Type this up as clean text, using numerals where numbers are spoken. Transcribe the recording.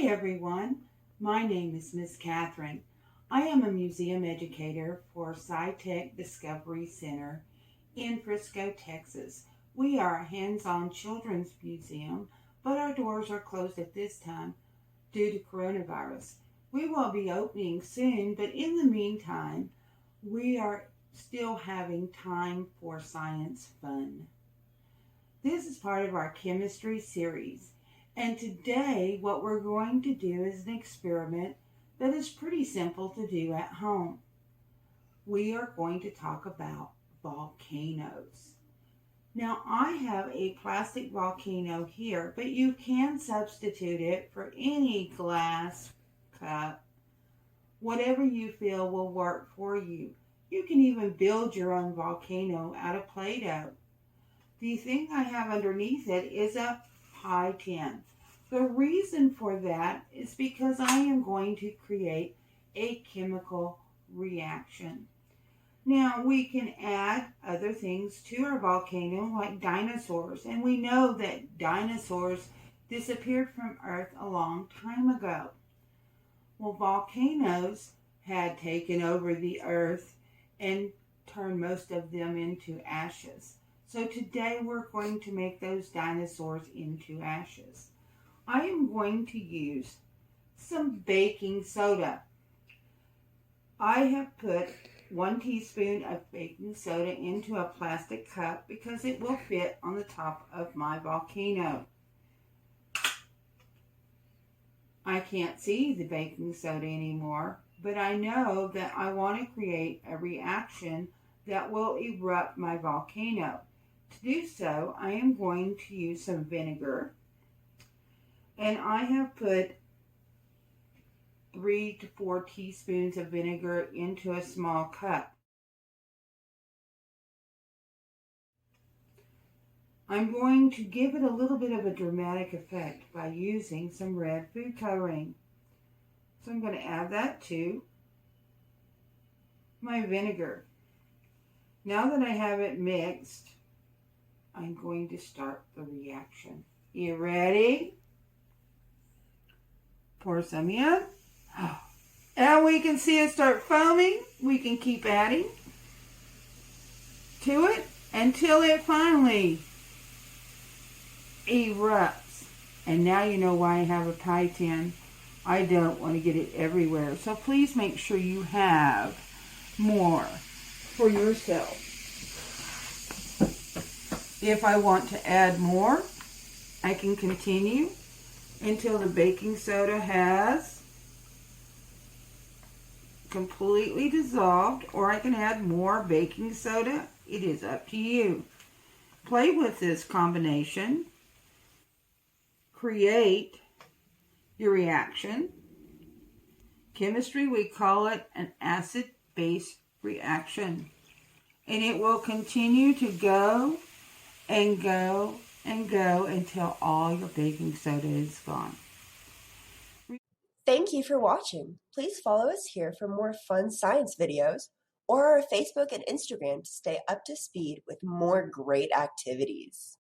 Hi everyone, my name is Miss Catherine. I am a museum educator for Sci-Tech Discovery Center in Frisco, Texas. We are a hands-on children's museum, but our doors are closed at this time due to coronavirus. We will be opening soon, but in the meantime, we are still having time for science fun. This is part of our chemistry series. And today, what we're going to do is an experiment that is pretty simple to do at home. We are going to talk about volcanoes. Now, I have a plastic volcano here, but you can substitute it for any glass cup, whatever you feel will work for you. You can even build your own volcano out of Play-Doh. The thing I have underneath it is a pie tin. The reason for that is because I am going to create a chemical reaction. Now we can add other things to our volcano like dinosaurs, and we know that dinosaurs disappeared from Earth a long time ago. Well, volcanoes had taken over the Earth and turned most of them into ashes. So today we're going to make those dinosaurs into ashes. I am going to use some baking soda. I have put 1 teaspoon of baking soda into a plastic cup because it will fit on the top of my volcano. I can't see the baking soda anymore, but I know that I want to create a reaction that will erupt my volcano. To do so, I am going to use some vinegar, and I have put 3 to 4 teaspoons of vinegar into a small cup. I'm going to give it a little bit of a dramatic effect by using some red food coloring. So I'm going to add that to my vinegar. Now that I have it mixed, I'm going to start the reaction. You ready? Pour some in. And we can see it start foaming. We can keep adding to it until it finally erupts. And now you know why I have a pie tin. I don't want to get it everywhere. So please make sure you have more for yourself. If I want to add more, I can continue until the baking soda has completely dissolved, or I can add more baking soda. It is up to you. Play with this combination. Create your reaction. Chemistry, we call it an acid-base reaction. And it will continue to go and go and go until all your baking soda is gone. Thank you for watching. Please follow us here for more fun science videos or our Facebook and Instagram to stay up to speed with more great activities.